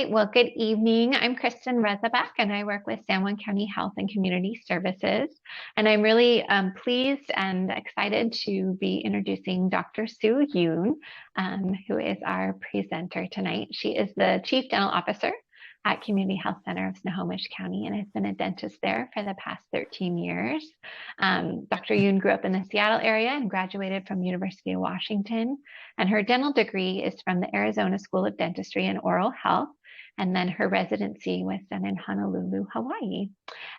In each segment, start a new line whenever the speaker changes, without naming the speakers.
right. Well, good evening. I'm Kristen Rezabek, and I work with San Juan County Health and Community Services. And I'm really pleased and excited to be introducing Dr. Sue Yoon, who is our presenter tonight. She is the Chief Dental Officer at Community Health Center of Snohomish County and has been a dentist there for the past 13 years. Dr. Yoon grew up in the Seattle area and graduated from University of Washington. And her dental degree is from the Arizona School of Dentistry and Oral Health. And then her residency was done in Honolulu, Hawaii.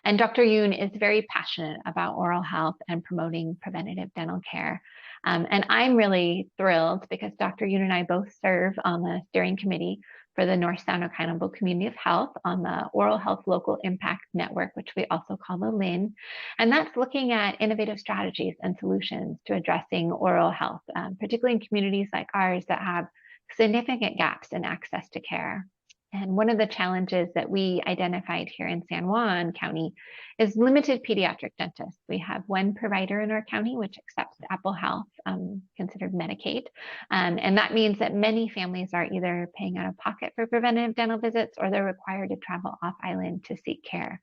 And Dr. Yoon is very passionate about oral health and promoting preventative dental care. And I'm really thrilled because Dr. Yoon and I both serve on the steering committee for the North Sound Accountable Community of Health on the Oral Health Local Impact Network, which we also call the LIN. And that's looking at innovative strategies and solutions to addressing oral health, particularly in communities like ours that have significant gaps in access to care. And one of the challenges that we identified here in San Juan County is limited pediatric dentists. We have one provider in our county which accepts Apple Health, considered Medicaid. And that means that many families are either paying out of pocket for preventative dental visits or they're required to travel off island to seek care.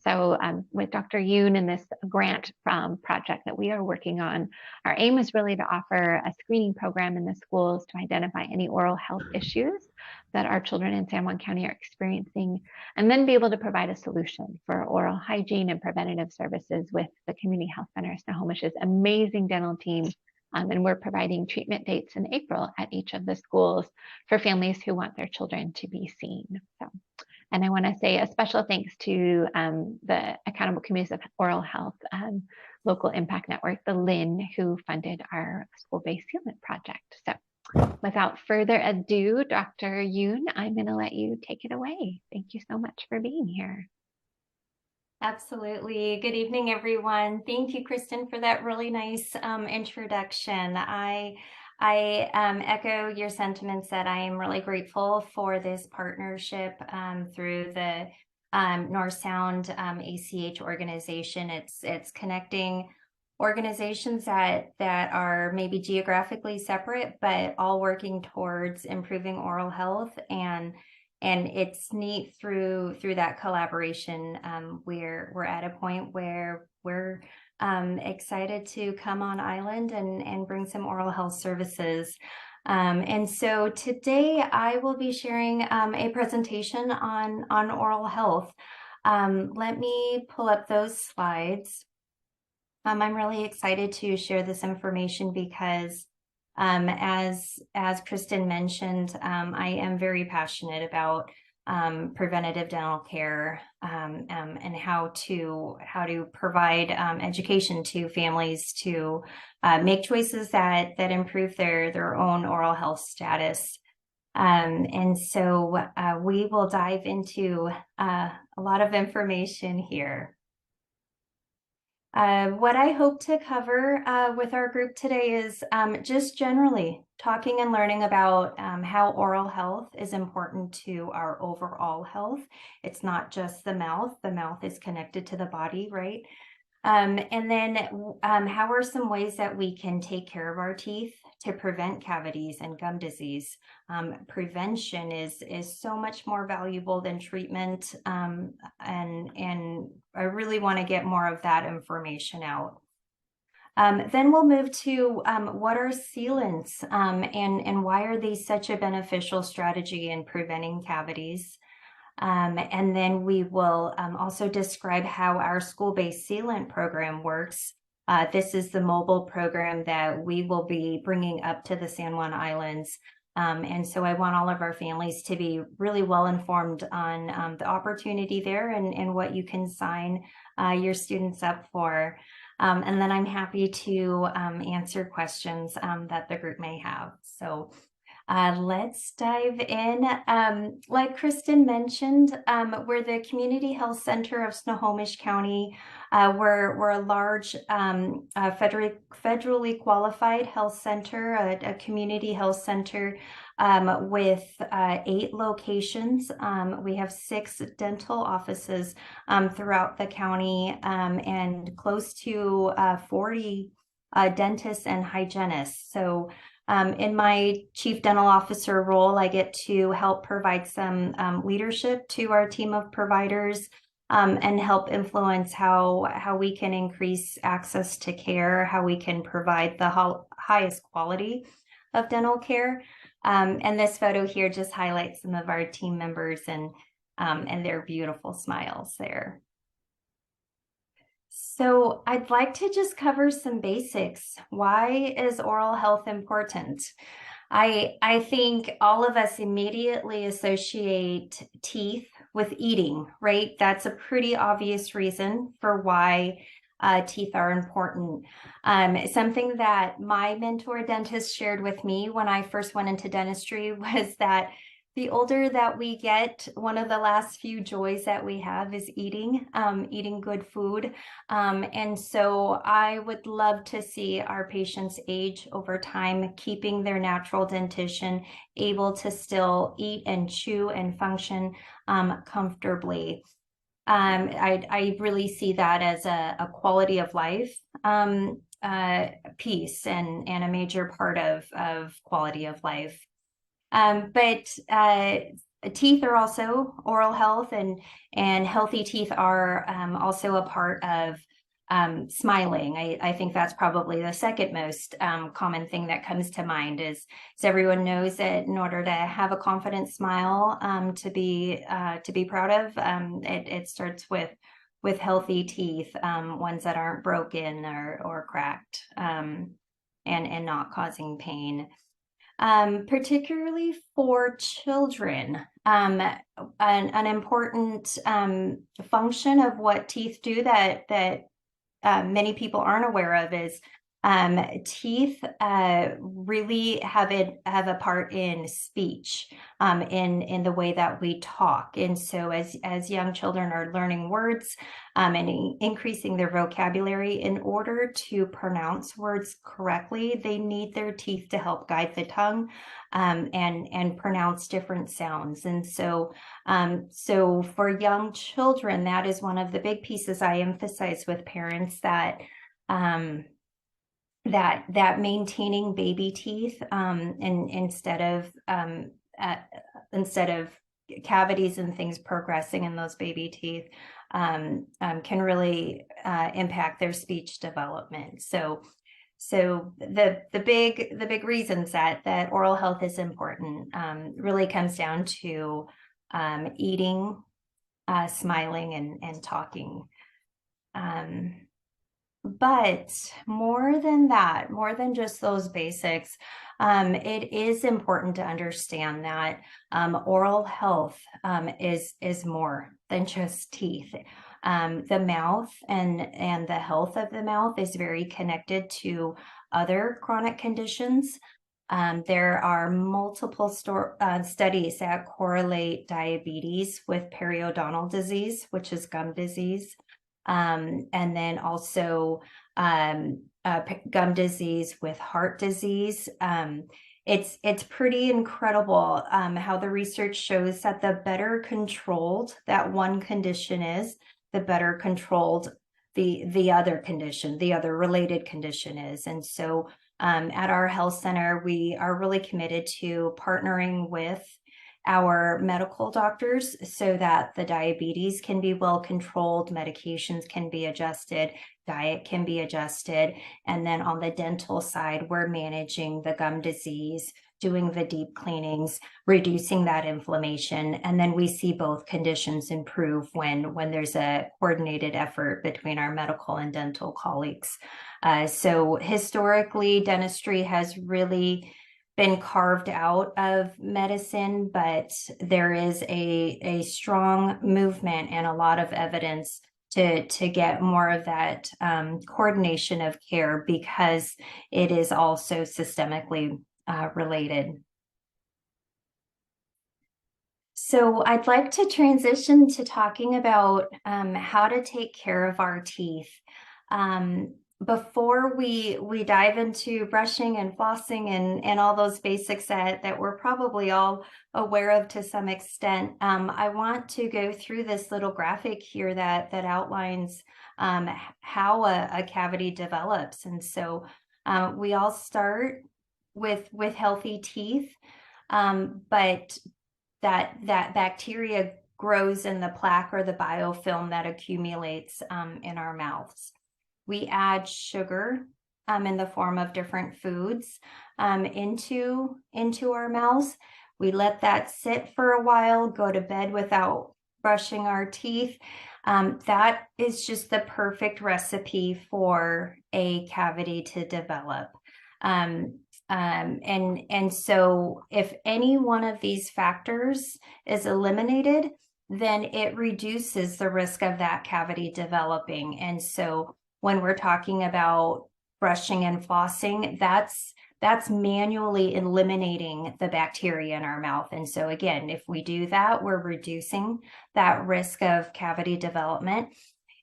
So with Dr. Yoon and this grant project that we are working on, our aim is really to offer a screening program in the schools to identify any oral health issues that our children in San Juan County are experiencing, and then be able to provide a solution for oral hygiene and preventative services with the Community Health Center of Snohomish's amazing dental team. And we're providing treatment dates in April at each of the schools for families who want their children to be seen. And I want to say a special thanks to the Accountable Communities of Oral Health Local Impact Network, the LIN, who funded our school-based sealant project. So without further ado, Dr. Yoon, I'm going to let you take it away. Thank you so much for being here.
Absolutely. Good evening, everyone. Thank you, Kristen, for that really nice introduction. I echo your sentiments that I am really grateful for this partnership through the North Sound ACH organization. It's connecting organizations that are maybe geographically separate, but all working towards improving oral health. And it's neat through that collaboration. We're at a point where we're excited to come on island and bring some oral health services. And so today I will be sharing a presentation on oral health. Let me pull up those slides. I'm really excited to share this information because as Kristen mentioned, I am very passionate about preventative dental care and how to provide education to families to make choices that improve their own oral health status. And so we will dive into a lot of information here. What I hope to cover with our group today is just generally talking and learning about how oral health is important to our overall health. It's not just the mouth is connected to the body, right? And then how are some ways that we can take care of our teeth to prevent cavities and gum disease? Prevention is so much more valuable than treatment, and I really want to get more of that information out. Then we'll move to what are sealants and why are these such a beneficial strategy in preventing cavities? And then we will also describe how our school-based sealant program works. This is the mobile program that we will be bringing up to the San Juan Islands. And so I want all of our families to be really well informed on the opportunity there and what you can sign your students up for. And then I'm happy to answer questions that the group may have. So let's dive in. Like Kristen mentioned, we're the Community Health Center of Snohomish County. We're a large federally qualified health center, a community health center with 8 locations. We have 6 dental offices throughout the county and close to 40 dentists and hygienists. So In my chief dental officer role, I get to help provide some leadership to our team of providers and help influence how we can increase access to care, how we can provide the highest quality of dental care. And this photo here just highlights some of our team members and their beautiful smiles there. So I'd like to just cover some basics. Why is oral health important? I think all of us immediately associate teeth with eating, right? That's a pretty obvious reason for why teeth are important. Something that my mentor dentist shared with me when I first went into dentistry was that the older that we get, one of the last few joys that we have is eating, eating good food. And so I would love to see our patients age over time, keeping their natural dentition, able to still eat and chew and function comfortably. I really see that as a quality of life piece and a major part of quality of life. But teeth are also oral health, and healthy teeth are also a part of smiling. I think that's probably the second most common thing that comes to mind is everyone knows that in order to have a confident smile to be proud of, it starts with healthy teeth, ones that aren't broken or cracked, and not causing pain. Particularly for children, an important function of what teeth do that many people aren't aware of is teeth really have a part in speech, in the way that we talk. And so as young children are learning words and increasing their vocabulary, in order to pronounce words correctly, they need their teeth to help guide the tongue and pronounce different sounds. And so so for young children, that is one of the big pieces I emphasize with parents, that that maintaining baby teeth and instead of cavities and things progressing in those baby teeth can really impact their speech development. So the big reasons that oral health is important really comes down to eating, smiling, and talking. But more than that, more than just those basics, it is important to understand that oral health is more than just teeth. The mouth and the health of the mouth is very connected to other chronic conditions. There are multiple studies that correlate diabetes with periodontal disease, which is gum disease. And then also gum disease with heart disease. It's pretty incredible how the research shows that the better controlled that one condition is, the better controlled the other condition, the other related condition is. And so at our health center, we are really committed to partnering with our medical doctors so that the diabetes can be well controlled, medications can be adjusted, diet can be adjusted. And then on the dental side, we're managing the gum disease, doing the deep cleanings, reducing that inflammation. And then we see both conditions improve when there's a coordinated effort between our medical and dental colleagues. So historically, dentistry has really been carved out of medicine, but there is a strong movement and a lot of evidence to get more of that coordination of care, because it is also systemically related. So I'd like to transition to talking about how to take care of our teeth. Before we dive into brushing and flossing and all those basics that we're probably all aware of to some extent, I want to go through this little graphic here that outlines how a cavity develops. And so we all start with healthy teeth, but that bacteria grows in the plaque or the biofilm that accumulates in our mouths. We add sugar in the form of different foods into our mouths. We let that sit for a while, go to bed without brushing our teeth. That is just the perfect recipe for a cavity to develop. And so if any one of these factors is eliminated, then it reduces the risk of that cavity developing. And so when we're talking about brushing and flossing, that's manually eliminating the bacteria in our mouth. And so again, if we do that, we're reducing that risk of cavity development.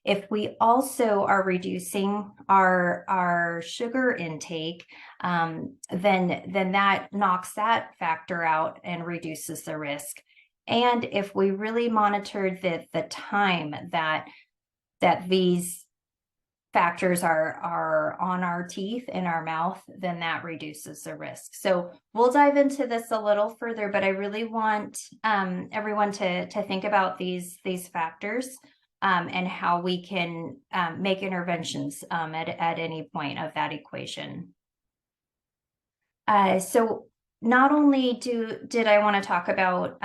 If we also are reducing our sugar intake, then that knocks that factor out and reduces the risk. And if we really monitored the time that these factors are on our teeth in our mouth, then that reduces the risk. So we'll dive into this a little further, but I really want everyone to think about these factors and how we can make interventions at any point of that equation. So not only did I want to talk about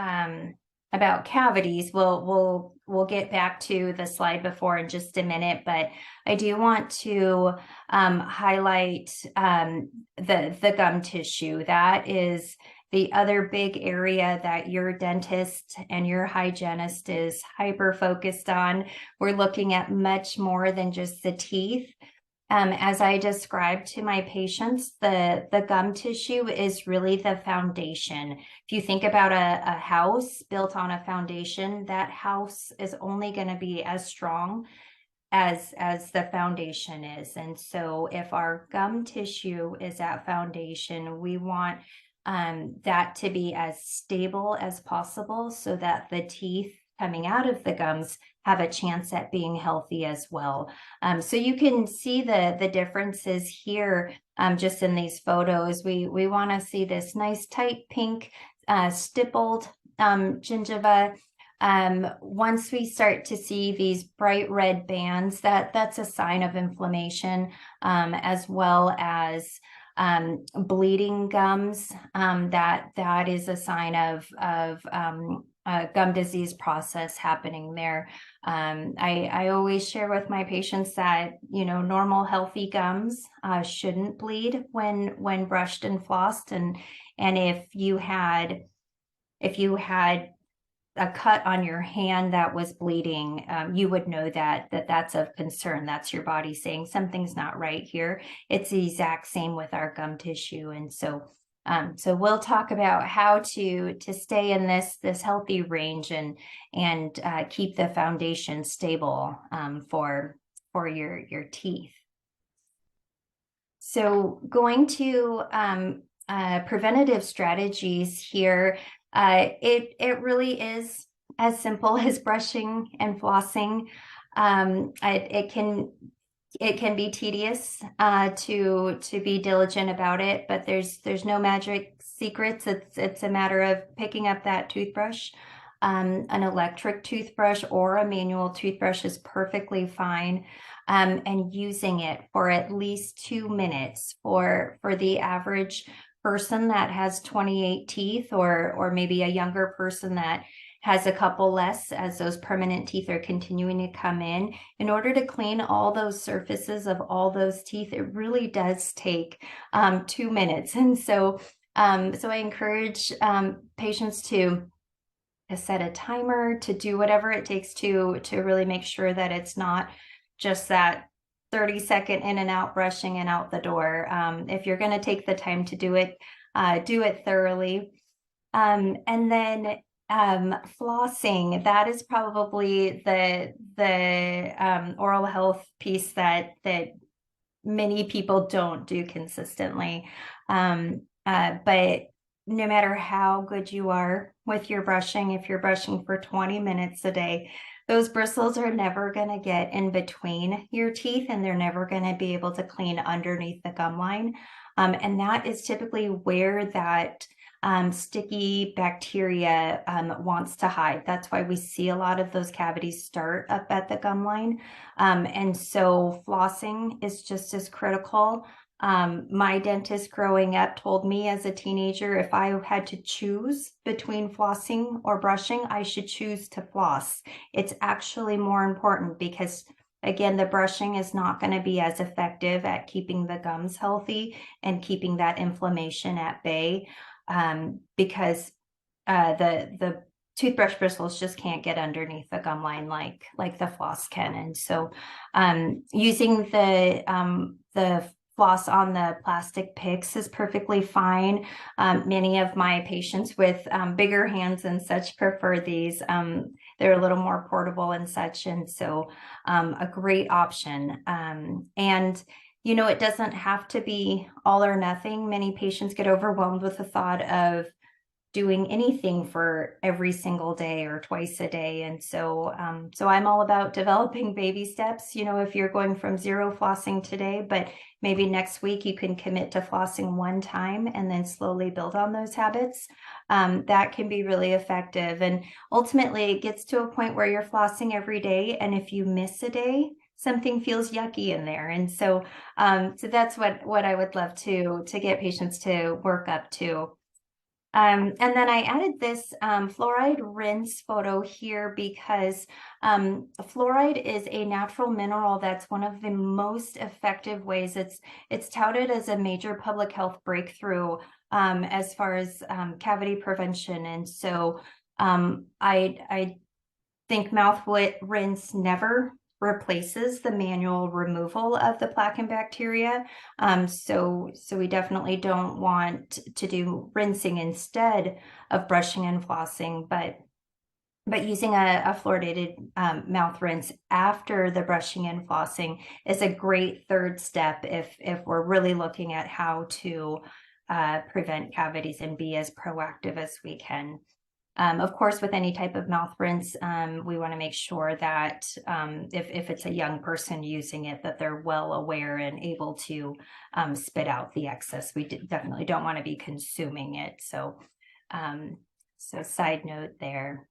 cavities, we'll get back to the slide before in just a minute, but I do want to highlight the gum tissue. That is the other big area that your dentist and your hygienist is hyper focused on. We're looking at much more than just the teeth. As I described to my patients, the gum tissue is really the foundation. If you think about a house built on a foundation, that house is only going to be as strong as the foundation is. And so if our gum tissue is that foundation, we want that to be as stable as possible so that the teeth coming out of the gums have a chance at being healthy as well. So you can see the differences here just in these photos. We want to see this nice tight pink stippled gingiva. Once we start to see these bright red bands, that's a sign of inflammation, as well as bleeding gums. That is a sign of gum disease process happening there. I always share with my patients that, normal healthy gums shouldn't bleed when brushed and flossed. And if you had a cut on your hand that was bleeding, you would know that's of concern. That's your body saying something's not right here. It's the exact same with our gum tissue. And so we'll talk about how to stay in this healthy range and keep the foundation stable for your teeth. So going to preventative strategies here, it really is as simple as brushing and flossing. It can be tedious to be diligent about it, but there's no magic secrets. It's a matter of picking up that toothbrush. An electric toothbrush or a manual toothbrush is perfectly fine, and using it for at least 2 minutes for the average person that has 28 teeth, or maybe a younger person that has a couple less as those permanent teeth are continuing to come in order to clean all those surfaces of all those teeth. It really does take 2 minutes. And so I encourage patients to set a timer, to do whatever it takes to really make sure that it's not just that 30-second in and out brushing and out the door. If you're going to take the time to do it thoroughly. And then flossing, that is probably the oral health piece that many people don't do consistently. But no matter how good you are with your brushing, if you're brushing for 20 minutes a day, those bristles are never going to get in between your teeth, and they're never going to be able to clean underneath the gum line. And that is typically where that sticky bacteria wants to hide. That's why we see a lot of those cavities start up at the gum line. And so flossing is just as critical. My dentist growing up told me as a teenager, if I had to choose between flossing or brushing, I should choose to floss. It's actually more important because, again, the brushing is not going to be as effective at keeping the gums healthy and keeping that inflammation at bay, because the toothbrush bristles just can't get underneath the gum line like the floss can. And so using the floss on the plastic picks is perfectly fine. Many of my patients with bigger hands and such prefer these. They're a little more portable and such, and so a great option. And you know, it doesn't have to be all or nothing. Many patients get overwhelmed with the thought of doing anything for every single day or twice a day. And so, so I'm all about developing baby steps. You know, if you're going from zero flossing today, but maybe next week you can commit to flossing one time and then slowly build on those habits. That can be really effective. And ultimately it gets to a point where you're flossing every day. And if you miss a day, something feels yucky in there. And so, so that's what I would love to get patients to work up to. And then I added this fluoride rinse photo here because fluoride is a natural mineral that's one of the most effective ways. It's touted as a major public health breakthrough as far as cavity prevention. And so I think mouth rinse never replaces the manual removal of the plaque and bacteria. So we definitely don't want to do rinsing instead of brushing and flossing, but using a fluoridated mouth rinse after the brushing and flossing is a great third step if we're really looking at how to prevent cavities and be as proactive as we can. Of course, with any type of mouth rinse, we want to make sure that if it's a young person using it, that they're well aware and able to spit out the excess. We definitely don't want to be consuming it. So, so side note there.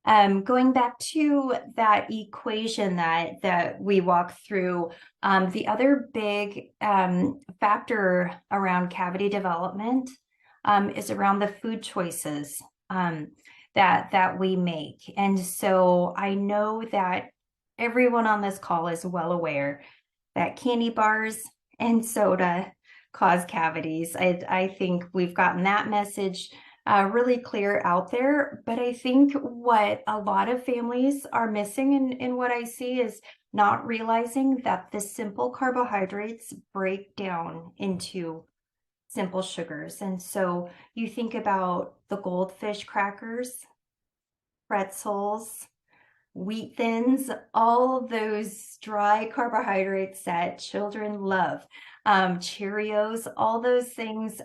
Going back to that equation that we walked through, the other big factor around cavity development is around the food choices that we make. And so I know that everyone on this call is well aware that candy bars and soda cause cavities. I think we've gotten that message really clear out there, but I think what a lot of families are missing in what I see is not realizing that the simple carbohydrates break down into simple sugars. And so you think about the goldfish crackers, pretzels, wheat thins, all those dry carbohydrates that children love, Cheerios, all those things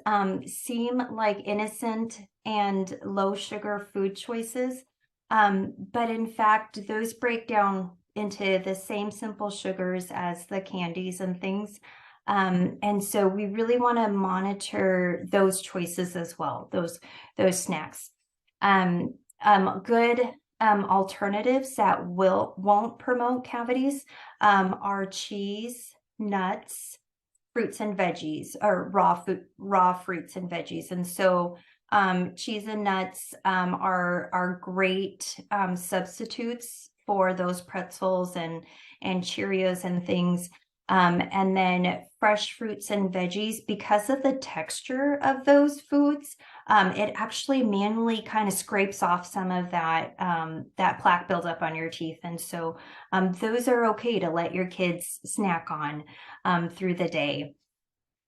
seem like innocent and low sugar food choices. But in fact, those break down into the same simple sugars as the candies and things. And so we really want to monitor those choices as well, those snacks. Good alternatives that won't promote cavities are cheese, nuts, fruits and veggies, or raw fruits and veggies. And so cheese and nuts are great substitutes for those pretzels and Cheerios and things. And then fresh fruits and veggies, because of the texture of those foods, it actually manually kind of scrapes off some of that that plaque buildup on your teeth. And so those are okay to let your kids snack on through the day.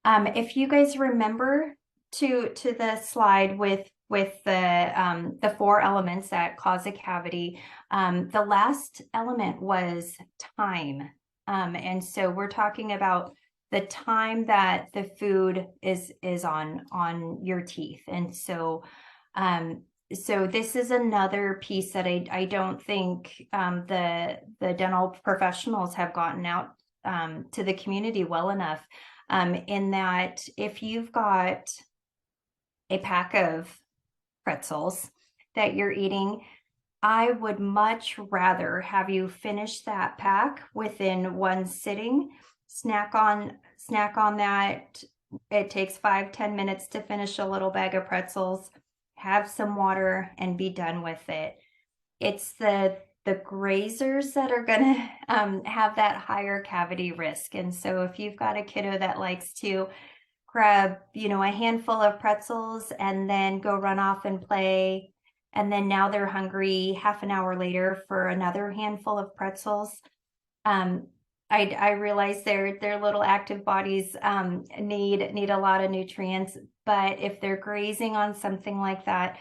If you guys remember to the slide with the 4 elements that cause a cavity, the last element was time. And so we're talking about the time that the food is on your teeth. And so so this is another piece that I don't think the dental professionals have gotten out to the community well enough. in that if you've got a pack of pretzels that you're eating, I would much rather have you finish that pack within one sitting, snack on that. It takes 5-10 minutes to finish a little bag of pretzels, have some water, and be done with it. It's the grazers that are going to have that higher cavity risk. And so if you've got a kiddo that likes to grab, a handful of pretzels and then go run off and play, and then now they're hungry half an hour later for another handful of pretzels. I realize their little active bodies need a lot of nutrients, but if they're grazing on something like that,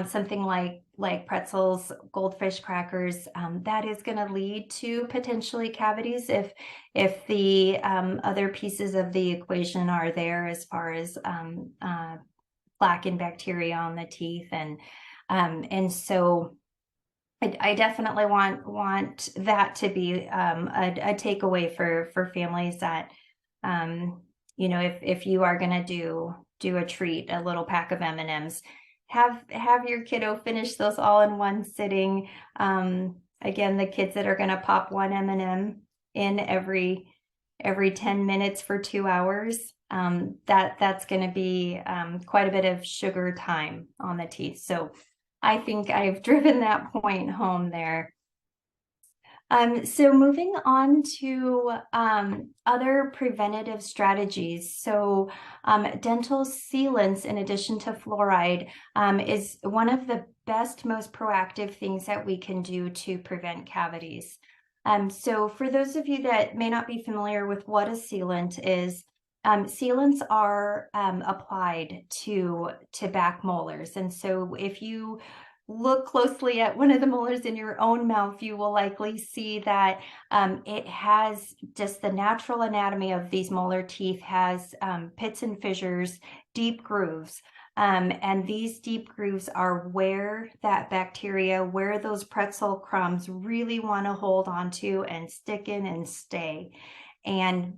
something like pretzels, goldfish crackers, that is going to lead to potentially cavities if the other pieces of the equation are there, as far as plaque and bacteria on the teeth, and so I definitely want that to be a takeaway for families, that if you are going to do a treat, a little pack of M&Ms, have your kiddo finish those all in one sitting. Again, the kids that are going to pop one M&M in every 10 minutes for 2 hours, that's going to be quite a bit of sugar time on the teeth. So I think I've driven that point home there. So moving on to other preventative strategies. So dental sealants, in addition to fluoride, is one of the best, most proactive things that we can do to prevent cavities. So for those of you that may not be familiar with what a sealant is, sealants are applied to back molars. And so if you look closely at one of the molars in your own mouth, you will likely see that it has just the natural anatomy of these molar teeth has pits and fissures, deep grooves. And these deep grooves are where that bacteria, where those pretzel crumbs really want to hold onto and stick in and stay. And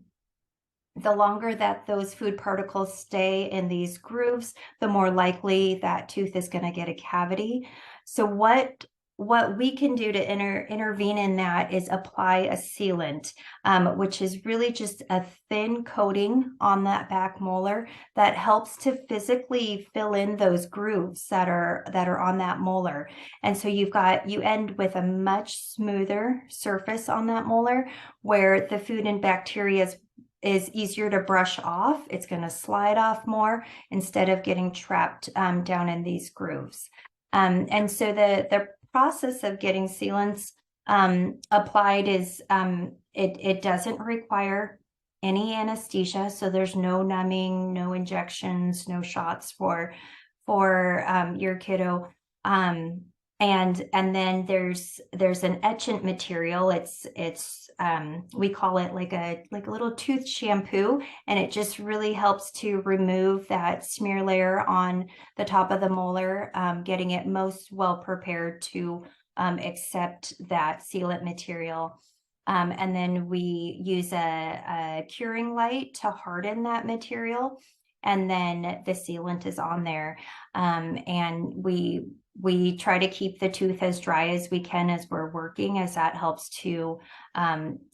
the longer that those food particles stay in these grooves, the more likely that tooth is going to get a cavity. So what we can do to intervene in that is apply a sealant, which is really just a thin coating on that back molar that helps to physically fill in those grooves that are on that molar. And so you end with a much smoother surface on that molar, where the food and bacteria is easier to brush off. It's going to slide off more instead of getting trapped down in these grooves. And so the process of getting sealants applied is it doesn't require any anesthesia. So there's no numbing, no injections, no shots for your kiddo. And then there's an etchant material. It's we call it like a little tooth shampoo, and it just really helps to remove that smear layer on the top of the molar, getting it most well prepared to accept that sealant material. And then we use a curing light to harden that material, and then the sealant is on there. And we try to keep the tooth as dry as we can as we're working, as that helps to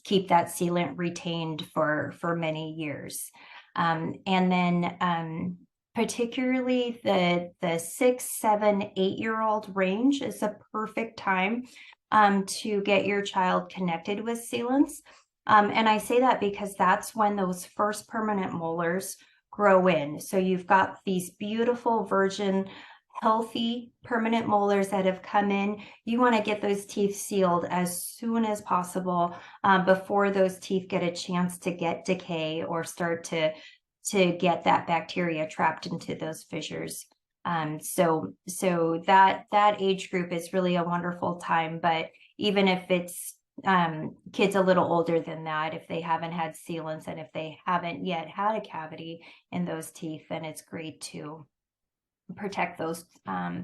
keep that sealant retained for many years. And then particularly the 6, 7, 8-year-old range is a perfect time to get your child connected with sealants. And I say that because that's when those first permanent molars grow in. So you've got these beautiful virgin, healthy permanent molars that have come in. You want to get those teeth sealed as soon as possible before those teeth get a chance to get decay or start to get that bacteria trapped into those fissures. So that age group is really a wonderful time. But even if it's kids a little older than that, if they haven't had sealants and if they haven't yet had a cavity in those teeth, then it's great to protect those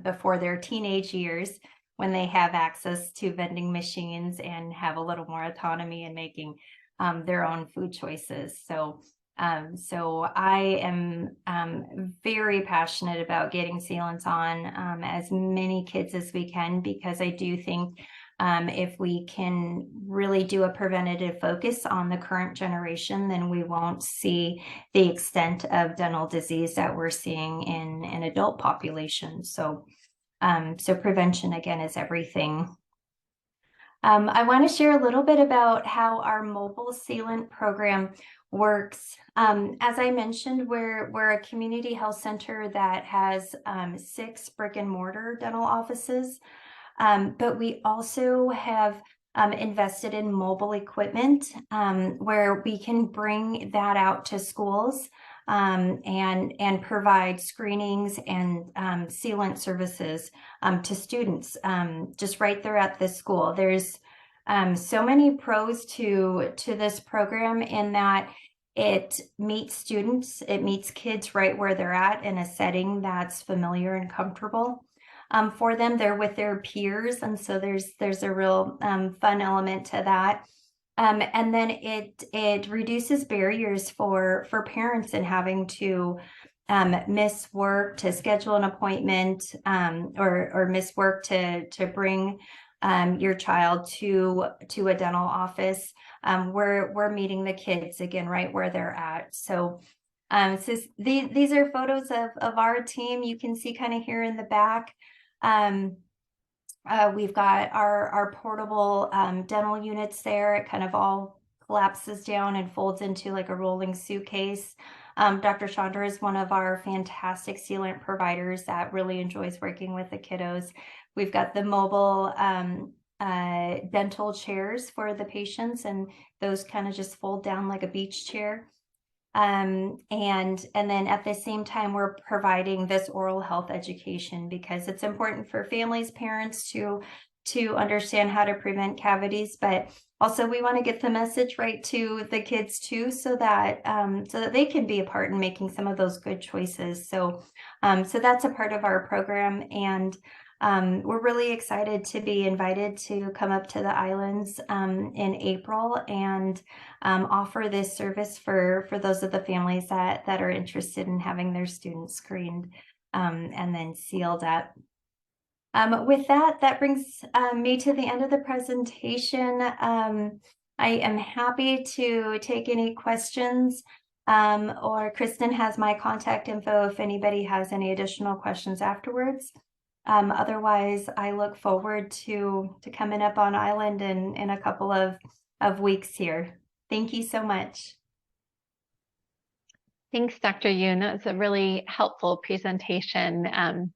before their teenage years, when they have access to vending machines and have a little more autonomy in making their own food choices. So So I am very passionate about getting sealants on as many kids as we can, because I do think if we can really do a preventative focus on the current generation, then we won't see the extent of dental disease that we're seeing in an adult population. So, so prevention, again, is everything. I want to share a little bit about how our mobile sealant program works. As I mentioned, we're a community health center that has 6 brick and mortar dental offices, but we also have invested in mobile equipment where we can bring that out to schools and provide screenings and sealant services to students just right there at the school. There's so many pros to this program in that it meets students, it meets kids right where they're at in a setting that's familiar and comfortable. For them, they're with their peers, and so there's a real fun element to that. And then it reduces barriers for parents in having to miss work to schedule an appointment, or miss work to bring your child to a dental office. We're meeting the kids again right where they're at. So so these are photos of our team. You can see kind of here in the back. We've got our portable dental units there. It kind of all collapses down and folds into like a rolling suitcase. Dr. Chandra is one of our fantastic sealant providers that really enjoys working with the kiddos. We've got the mobile dental chairs for the patients, and those kind of just fold down like a beach chair. And then at the same time, we're providing this oral health education because it's important for families, parents to understand how to prevent cavities, but also we want to get the message right to the kids too, so that they can be a part in making some of those good choices. So so that's a part of our program, and we're really excited to be invited to come up to the islands in April and offer this service for those of the families that are interested in having their students screened and then sealed up. With that brings me to the end of the presentation. I am happy to take any questions, or Kristen has my contact info if anybody has any additional questions afterwards. Otherwise, I look forward to coming up on island in a couple of weeks here. Thank you so much.
Thanks, Dr. Yoon. That was a really helpful presentation, and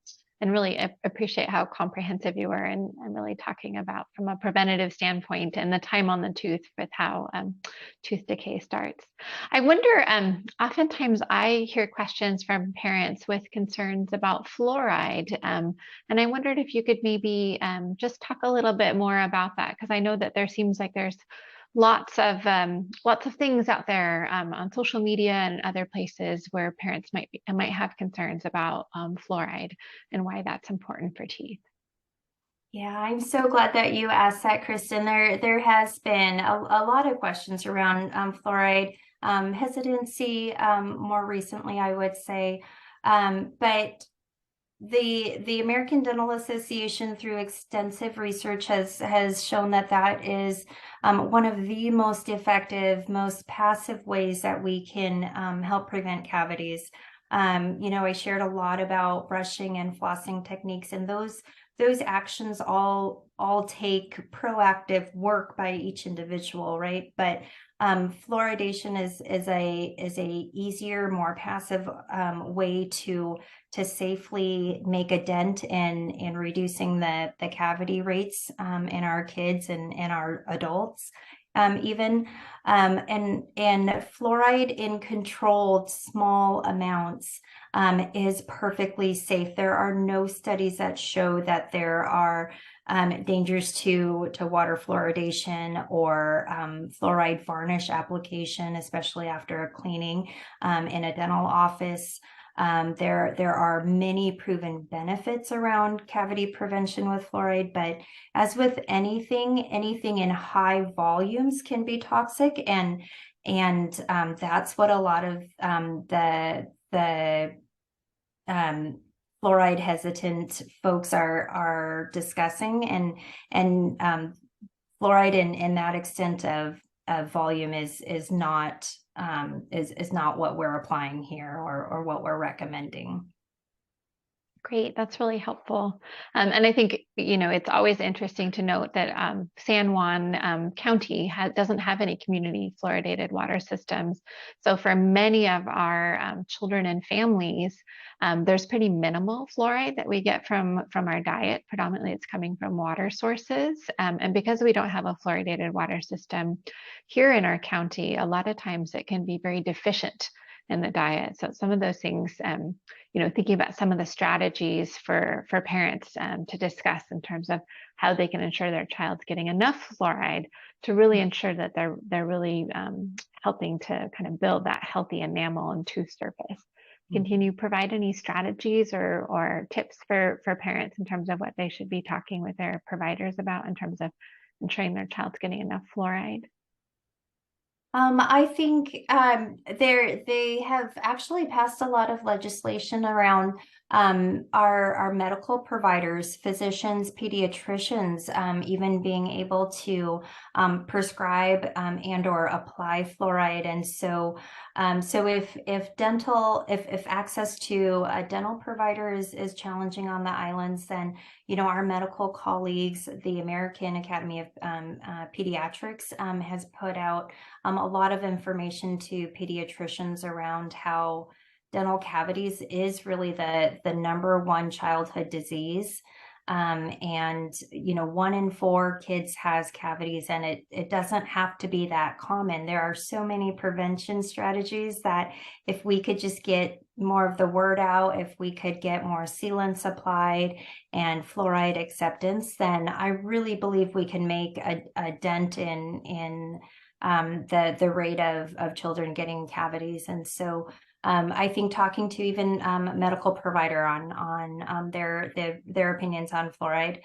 really appreciate how comprehensive you were, and really talking about from a preventative standpoint and the time on the tooth with how tooth decay starts. I wonder, oftentimes I hear questions from parents with concerns about fluoride, and I wondered if you could maybe just talk a little bit more about that, because I know that there seems like there's lots of things out there on social media and other places where parents might have concerns about fluoride and why that's important for teeth.
Yeah, I'm so glad that you asked that, Kristen. There has been a lot of questions around fluoride hesitancy more recently, I would say, but the American Dental Association, through extensive research, has shown that is one of the most effective, most passive ways that we can help prevent cavities. You know, I shared a lot about brushing and flossing techniques, and those actions all take proactive work by each individual, right? But fluoridation is a easier, more passive way to safely make a dent in reducing the cavity rates in our kids and our adults. Even and fluoride in controlled small amounts is perfectly safe. There are no studies that show that there are dangers to water fluoridation or fluoride varnish application, especially after a cleaning in a dental office. There are many proven benefits around cavity prevention with fluoride, but as with anything in high volumes can be toxic, and And that's what a lot of the fluoride hesitant folks are discussing, and fluoride in that extent of volume is not what we're applying here or what we're recommending.
Great, that's really helpful. And I think, it's always interesting to note that San Juan County doesn't have any community fluoridated water systems. So for many of our children and families, there's pretty minimal fluoride that we get from our diet. Predominantly, it's coming from water sources. And because we don't have a fluoridated water system here in our county, a lot of times it can be very deficient in the diet. So some of those things, thinking about some of the strategies for parents to discuss in terms of how they can ensure their child's getting enough fluoride to really ensure that they're really helping to kind of build that healthy enamel and tooth surface. Can you provide any strategies or tips for parents in terms of what they should be talking with their providers about in terms of ensuring their child's getting enough fluoride?
I think they have actually passed a lot of legislation around our medical providers, physicians, pediatricians, even being able to prescribe and or apply fluoride. And so if access to a dental provider is challenging on the islands, then our medical colleagues, the American Academy of Pediatrics, has put out a lot of information to pediatricians around how dental cavities is really the #1 childhood disease. And 1 in 4 kids has cavities, and it doesn't have to be that common. There are so many prevention strategies that if we could just get more of the word out, if we could get more sealants applied and fluoride acceptance, then I really believe we can make a dent in the rate of children getting cavities. And so I think talking to even medical provider on their opinions on fluoride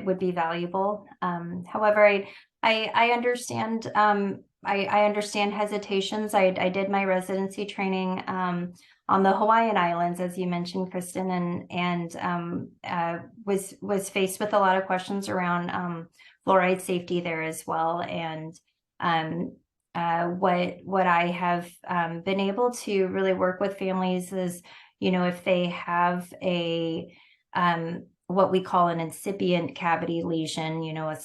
would be valuable. However, I understand I understand hesitations. I did my residency training on the Hawaiian Islands, as you mentioned, Kristen, and was faced with a lot of questions around fluoride safety there as well. And what I have been able to really work with families is, if they have a what we call an incipient cavity lesion,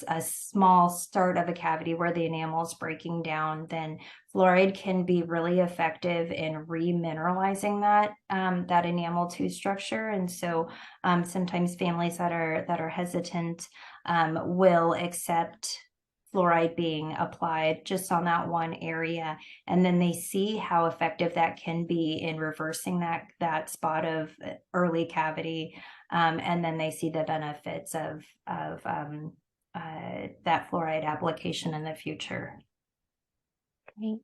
a small start of a cavity where the enamel is breaking down, then fluoride can be really effective in remineralizing that enamel tooth structure. And so sometimes families that are hesitant will accept fluoride being applied just on that one area, and then they see how effective that can be in reversing that spot of early cavity, and then they see the benefits of that fluoride application in the future.
Great.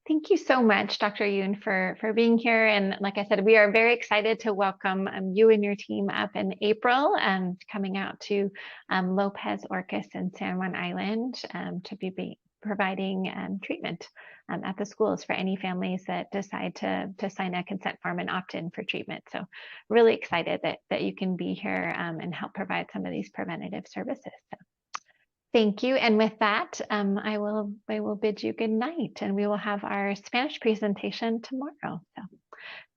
Thank you so much, Dr. Yoon, for being here. And like I said, we are very excited to welcome you and your team up in April and coming out to Lopez, Orcas, and San Juan Island to be providing treatment at the schools for any families that decide to sign a consent form and opt in for treatment. So really excited that you can be here and help provide some of these preventative services. So thank you. And with that, I will bid you good night, and we will have our Spanish presentation tomorrow. So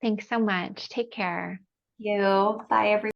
thanks so much. Take care.
Thank you. Bye, everyone.